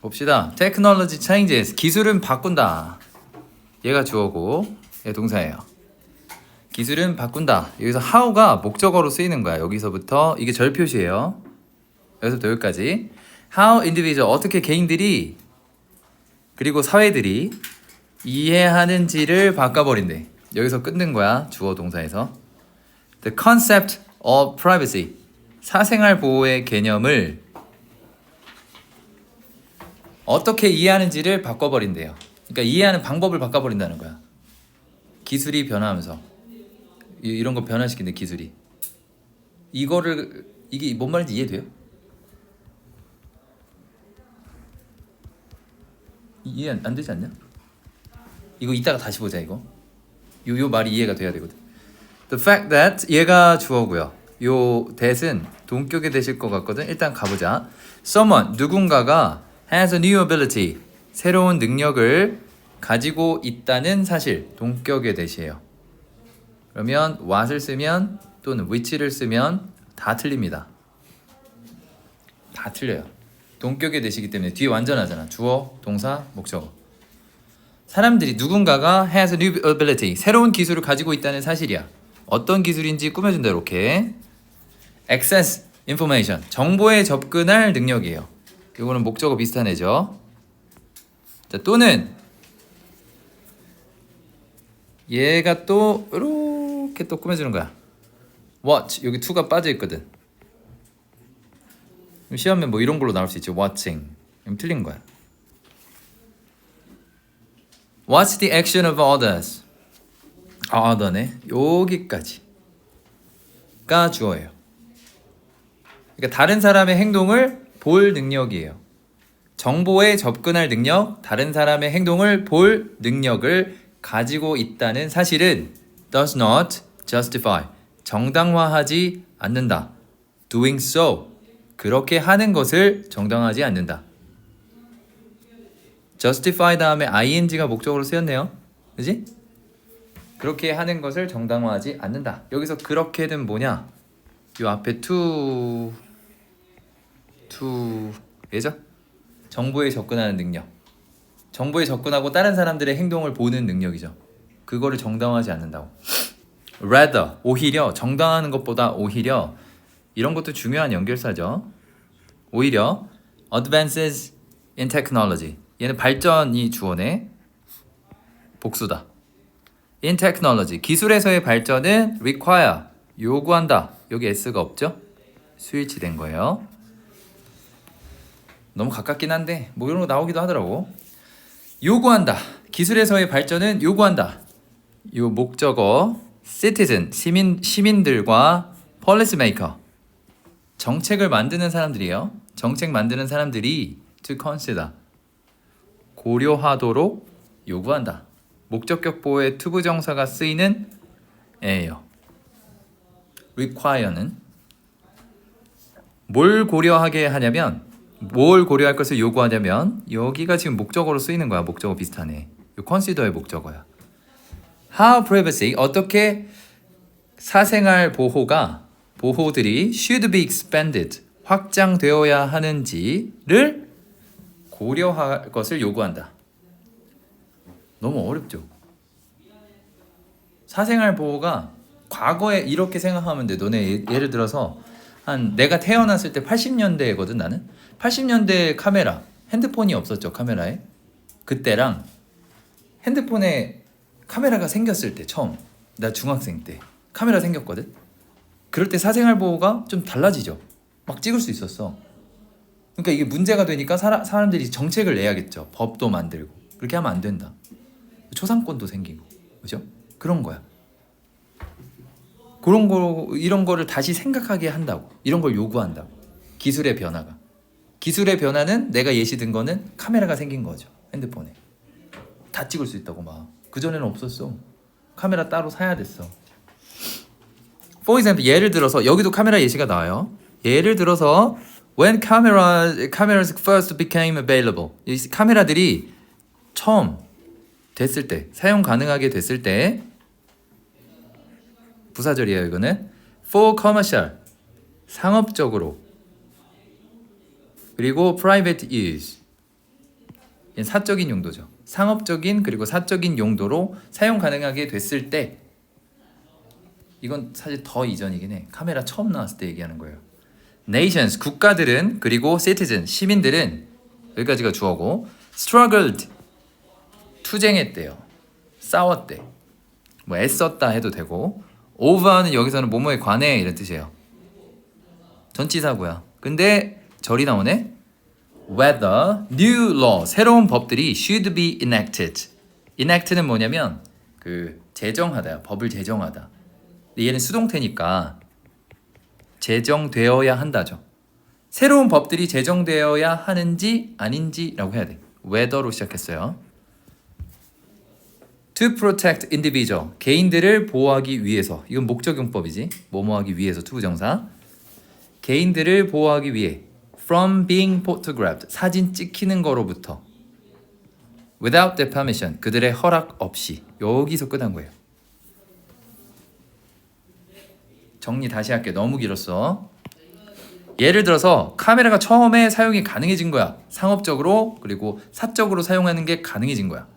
봅시다. Technology changes. 기술은 바꾼다. 얘가 주어고 얘 동사예요. 기술은 바꾼다. 여기서 how가 목적어로 쓰이는 거야. 여기서부터 이게 절 표시예요. 여기서부터 여기까지. How individual. 어떻게 개인들이 그리고 사회들이 이해하는지를 바꿔버린대. 여기서 끊는 거야. 주어 동사에서. The concept of privacy. 사생활 보호의 개념을 어떻게 이해하는지를 바꿔버린대요. 그러니까 이해하는 방법을 바꿔버린다는 거야. 기술이 변화하면서 이런 거 변화시킨대. 기술이 이거를 이게 뭔 말인지 이해돼요? 이해 안 되지 않냐? 이거 이따가 다시 보자. 이거 요 말이 이해가 돼야 되거든. The fact that 얘가 주어고요. 요 that은 동격에 되실 것 같거든. 일단 가보자. Someone 누군가가 has a new ability 새로운 능력을 가지고 있다는 사실 동격의 대시예요. 그러면 what을 쓰면 또는 which를 쓰면 다 틀립니다. 다 틀려요. 동격의 대시기 때문에 뒤에 완전하잖아. 주어, 동사, 목적어. 사람들이 누군가가 has a new ability 새로운 기술을 가지고 있다는 사실이야. 어떤 기술인지 꾸며준다. 이렇게 access information 정보에 접근할 능력이에요. 이거는 목적어 비슷한 애죠. 자, 또는 얘가 또 이렇게 또 꾸며주는 거야. watch 여기 to가 빠져 있거든. 시험에 뭐 이런 걸로 나올 수 있지. watching 이건 틀린 거야. What's the action of others? other네. 여기까지가 주어예요. 그러니까 다른 사람의 행동을 볼 능력이에요. 정보에 접근할 능력, 다른 사람의 행동을 볼 능력을 가지고 있다는 사실은 does not justify 정당화하지 않는다. doing so 그렇게 하는 것을 정당화하지 않는다. justify 다음에 ing가 목적으로 쓰였네요. 그지? 그렇게 하는 것을 정당화하지 않는다. 여기서 그렇게는 뭐냐? 요 앞에 to 예죠? 정보에 접근하는 능력. 정보에 접근하고 다른 사람들의 행동을 보는 능력이죠. 그거를 정당화하지 않는다고. rather 오히려 정당화하는 것보다 오히려 이런 것도 중요한 연결사죠. 오히려 advances in technology 얘는 발전이 주어네. 복수다. in technology 기술에서의 발전은 require 요구한다. 여기 s가 없죠? 스위치된 거예요. 너무 가깝긴 한데 뭐 이런 거 나오기도 하더라고. 요구한다. 기술에서의 발전은 요구한다. 요 목적어 citizen 시민들과 policy maker 정책을 만드는 사람들이에요. 정책 만드는 사람들이 to consider 고려하도록 요구한다. 목적격 보호의 to 부정사가 쓰이는 애예요. require는 뭘 고려하게 하냐면 뭘 고려할 것을 요구하냐면 여기가 지금 목적어로 쓰이는 거야. 목적어 비슷하네. 요 consider의 목적어야. How privacy 어떻게 사생활 보호들이 should be expanded 확장되어야 하는지를 고려할 것을 요구한다. 너무 어렵죠. 사생활 보호가 과거에 이렇게 생각하면 돼. 너네 예를 들어서 한 내가 태어났을 때 80년대거든 나는. 80년대 카메라, 핸드폰이 없었죠. 카메라에. 그때랑 핸드폰에 카메라가 생겼을 때 처음 나 중학생 때 카메라 생겼거든. 그럴 때 사생활 보호가 좀 달라지죠. 막 찍을 수 있었어. 그러니까 이게 문제가 되니까 사람들이 정책을 내야겠죠. 법도 만들고. 그렇게 하면 안 된다. 초상권도 생기고. 그죠? 그런 거야. 그런 거 이런 거를 다시 생각하게 한다고. 이런 걸 요구한다고. 기술의 변화가. 기술의 변화는 내가 예시 든 거는 카메라가 생긴 거죠. 핸드폰에. 다 찍을 수 있다고 막. 그전에는 없었어. 카메라 따로 사야 됐어. For example, 예를 들어서 여기도 카메라 예시가 나와요. 예를 들어서 when cameras first became available. 이 카메라들이 처음 됐을 때, 사용 가능하게 됐을 때 부사절이에요, 이거는. For commercial. 상업적으로. 그리고 private use. 얘는 사적인 용도죠. 상업적인 그리고 사적인 용도로 사용 가능하게 됐을 때 이건 사실 더 이전이긴 해. 카메라 처음 나왔을 때 얘기하는 거예요. Nations, 국가들은 그리고 citizen, 시민들은 여기까지가 주어고 struggled, 투쟁했대요. 싸웠대. 뭐 애썼다 해도 되고 over는 여기서는 뭐뭐에 관해 이런 뜻이에요. 전치사고요. 근데 절이 나오네. Whether new law, 새로운 법들이 should be enacted. enact는 뭐냐면 그 제정하다요. 법을 제정하다. 근데 얘는 수동태니까 제정되어야 한다죠. 새로운 법들이 제정되어야 하는지 아닌지라고 해야 돼. whether로 시작했어요. To protect individual, 개인들을 보호하기 위해서. 이건 목적용법이지. 뭐뭐하기 위해서 투부정사. 개인들을 보호하기 위해 from being photographed, 사진 찍히는 거로부터 without their permission, 그들의 허락 없이. 여기서 끝난 거예요. 정리 다시 할게. 너무 길었어. 예를 들어서 카메라가 처음에 사용이 가능해진 거야. 상업적으로 그리고 사적으로 사용하는 게 가능해진 거야.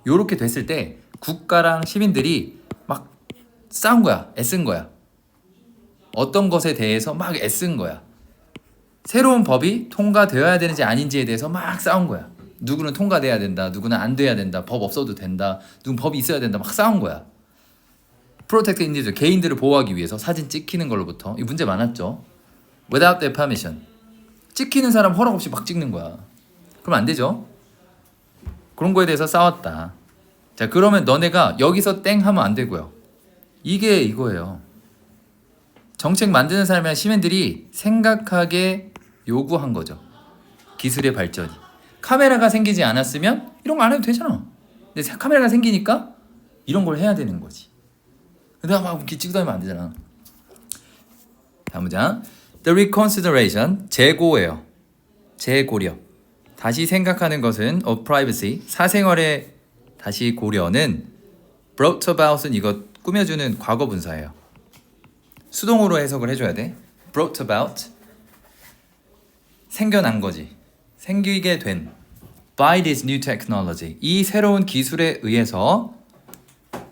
요렇게 됐을 때 국가랑 시민들이 막 싸운 거야. 애쓴 거야. 어떤 것에 대해서 막 애쓴 거야. 새로운 법이 통과되어야 되는지 아닌지에 대해서 막 싸운 거야. 누구는 통과돼야 된다. 누구는 안 돼야 된다. 법 없어도 된다. 누군 법이 있어야 된다. 막 싸운 거야. 프로텍트 인디비주얼, 개인들을 보호하기 위해서 사진 찍히는 걸로부터. 이 문제 많았죠. Without their permission. 찍히는 사람 허락 없이 막 찍는 거야. 그럼 안 되죠. 그런 거에 대해서 싸웠다. 자, 그러면 너네가 여기서 땡 하면 안 되고요. 이게 이거예요. 정책 만드는 사람이나 시민들이 생각하게 요구한 거죠. 기술의 발전이. 카메라가 생기지 않았으면 이런 거 안 해도 되잖아. 근데 카메라가 생기니까 이런 걸 해야 되는 거지. 근데 막 이렇게 찍고 다니면 안 되잖아. 다음 문장. The reconsideration, 재고예요. 재고려. 다시 생각하는 것은 of privacy, 사생활의 다시 고려는 brought about은 이거 꾸며주는 과거 분사예요. 수동으로 해석을 해줘야 돼. brought about, 생겨난 거지. 생기게 된 by this new technology, 이 새로운 기술에 의해서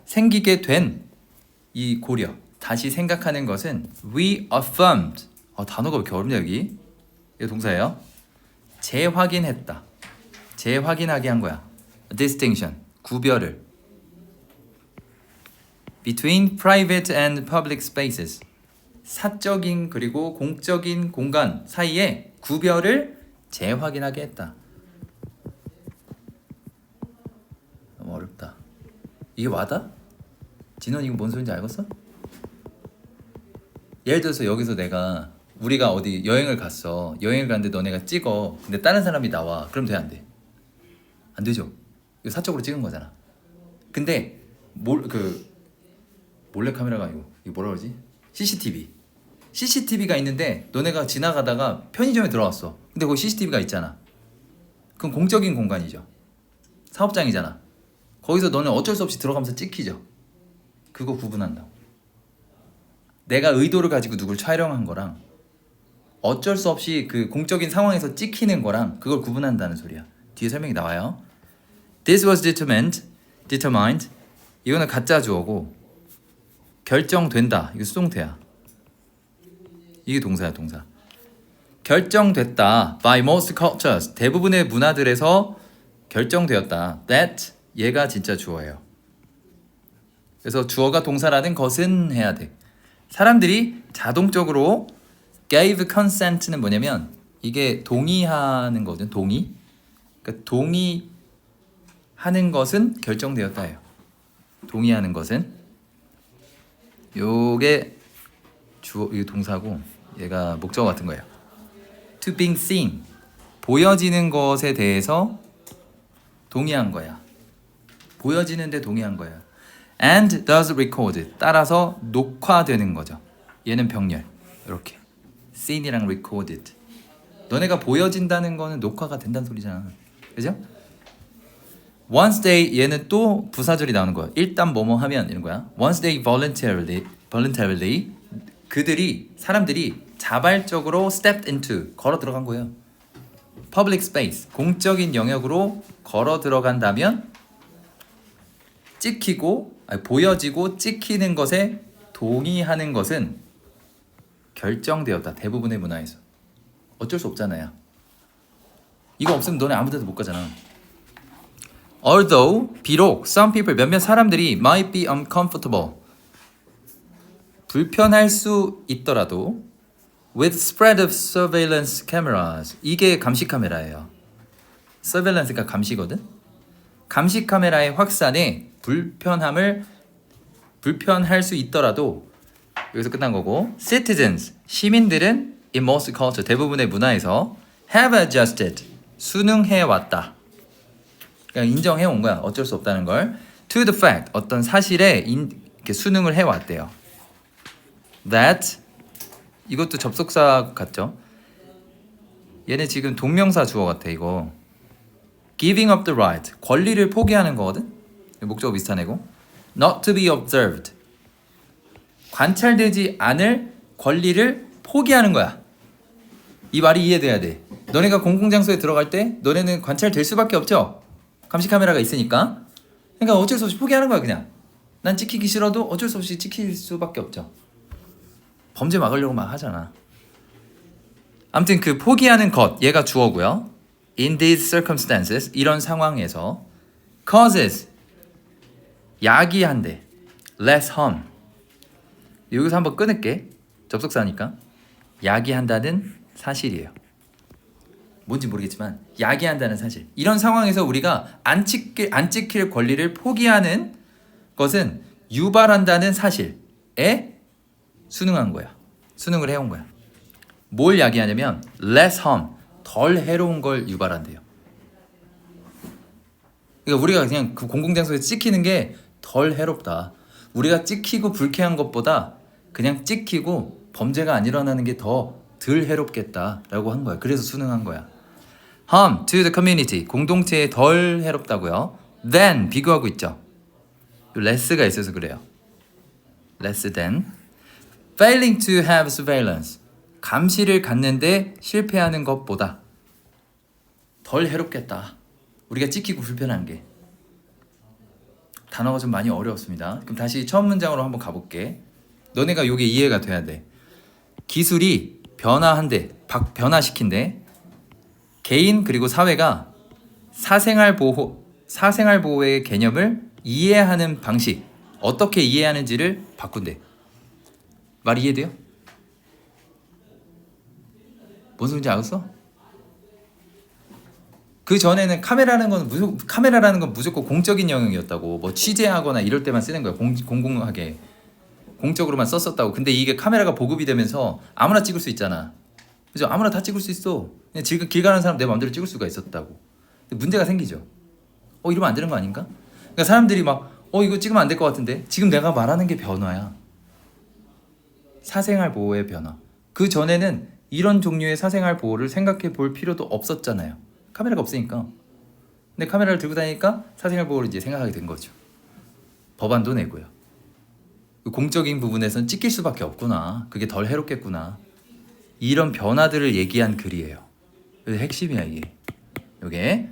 생기게 된 이 고려, 다시 생각하는 것은 reaffirmed, 단어가 왜 이렇게 어렵냐 여기. 이거 동사예요. 재확인했다. 재확인하게 한 거야. distinction, 구별을. between private and public spaces, 사적인 그리고 공적인 공간 사이에 구별을 재확인하게 했다. 너무 어렵다. 이게 와다? 진원 이거 뭔 소린지 알겠어? 예를 들어서 여기서 우리가 어디 여행을 갔어. 여행을 갔는데 너네가 찍어. 근데 다른 사람이 나와. 그럼 돼, 안 돼? 안 되죠. 이거 사적으로 찍은 거잖아. 근데 몰래 카메라가 아니고 이거 뭐라 그러지? CCTV가 있는데 너네가 지나가다가 편의점에 들어왔어. 근데 거기 CCTV가 있잖아. 그건 공적인 공간이죠. 사업장이잖아. 거기서 너는 어쩔 수 없이 들어가면서 찍히죠. 그거 구분한다고. 내가 의도를 가지고 누굴 촬영한 거랑 어쩔 수 없이 그 공적인 상황에서 찍히는 거랑 그걸 구분한다는 소리야. 뒤에 설명이 나와요. This was determined. 이거는 가짜 주어고 결정된다. 이거 수동태야. 이게 동사야, 동사. 결정됐다. By most cultures. 대부분의 문화들에서 결정되었다. That, 얘가 진짜 주어예요. 그래서 주어가 동사라는 것은 해야 돼. 사람들이 자동적으로 gave consent는 뭐냐면 이게 동의하는 거거든. 동의. 그러니까 동의하는 것은 결정되었다예요. 동의하는 것은. 요게 이게 동사고 얘가 목적어 같은 거예요. To being seen, 보여지는 것에 대해서 동의한 거야. 보여지는데 동의한 거야. And thus recorded, 따라서 녹화되는 거죠. 얘는 병렬. 이렇게 seen이랑 recorded. 너네가 보여진다는 거는 녹화가 된다는 소리잖아. 그죠? Once they, 얘는 또 부사절이 나오는 거야. 일단 뭐뭐 하면 이런 거야. Once they voluntarily 사람들이 자발적으로 stepped into, 걸어 들어간 거예요. public space, 공적인 영역으로 걸어 들어간다면 보여지고 찍히는 것에 동의하는 것은 결정되었다. 대부분의 문화에서. 어쩔 수 없잖아요. 이거 없으면 너네 아무 데도 못 가잖아. Although, 비록 some people, 몇몇 사람들이 might be uncomfortable, 불편할 수 있더라도 with spread of surveillance cameras, 이게 감시 카메라예요. surveillance가 감시거든. 감시 카메라의 확산에 불편할 수 있더라도 여기서 끝난 거고, citizens, 시민들은 in most culture, 대부분의 문화에서 have adjusted, 순응해 왔다. 그냥 인정해 온 거야. 어쩔 수 없다는 걸. to the fact, 어떤 사실에 이렇게 순응을 해 왔대요. that, 이것도 접속사 같죠? 얘네 지금 동명사 주어 같아 이거. giving up the right, 권리를 포기하는 거거든. 목적어 비슷한 애고. not to be observed, 관찰되지 않을 권리를 포기하는 거야. 이 말이 이해돼야 돼. 너네가 공공장소에 들어갈 때 너네는 관찰될 수밖에 없죠. 감시 카메라가 있으니까. 그러니까 어쩔 수 없이 포기하는 거야 그냥. 난 찍히기 싫어도 어쩔 수 없이 찍힐 수밖에 없죠. 범죄 막으려고 막 하잖아. 아무튼 그 포기하는 것, 얘가 주어고요. In these circumstances, 이런 상황에서 causes, 야기한대. less harm. 여기서 한번 끊을게. 접속사니까. 야기한다는 사실이에요. 뭔지 모르겠지만 야기한다는 사실. 이런 상황에서 우리가 안 찍힐 권리를 포기하는 것은 유발한다는 사실에 순응한 거야. 순응을 해온 거야. 뭘 야기하냐면 less harm, 덜 해로운 걸 유발한대요. 그러니까 우리가 그냥 그 공공장소에서 찍히는 게 덜 해롭다. 우리가 찍히고 불쾌한 것보다 그냥 찍히고 범죄가 안 일어나는 게 더 덜 해롭겠다라고 한 거야. 그래서 순응한 거야. harm to the community, 공동체에 덜 해롭다고요. than, 비교하고 있죠. less가 있어서 그래요. less than. failing to have surveillance, 감시를 갖는데 실패하는 것보다 덜 해롭겠다. 우리가 찍히고 불편한 게. 단어가 좀 많이 어려웠습니다. 그럼 다시 처음 문장으로 한번 가볼게. 너네가 요게 이해가 돼야 돼. 기술이 변화시킨대. 개인 그리고 사회가 사생활 보호의 개념을 이해하는 방식, 어떻게 이해하는지를 바꾼대. 말 이해돼요? 뭔 소리인지 알았어? 그 전에는 카메라라는 건 무조건 공적인 영역이었다고. 뭐 취재하거나 이럴 때만 쓰는 거야. 공공하게 공적으로만 썼었다고. 근데 이게 카메라가 보급이 되면서 아무나 찍을 수 있잖아. 그죠? 아무나 다 찍을 수 있어. 그냥 지금 길 가는 사람 내 마음대로 찍을 수가 있었다고. 근데 문제가 생기죠. 이러면 안 되는 거 아닌가? 그러니까 사람들이 막 이거 찍으면 안 될 것 같은데. 지금 내가 말하는 게 변화야. 사생활 보호의 변화. 그 전에는 이런 종류의 사생활 보호를 생각해 볼 필요도 없었잖아요. 카메라가 없으니까. 근데 카메라를 들고 다니니까 사생활 보호를 이제 생각하게 된 거죠. 법안도 내고요. 공적인 부분에선 찍힐 수밖에 없구나. 그게 덜 해롭겠구나. 이런 변화들을 얘기한 글이에요. 그래서 핵심이야 이게. 요게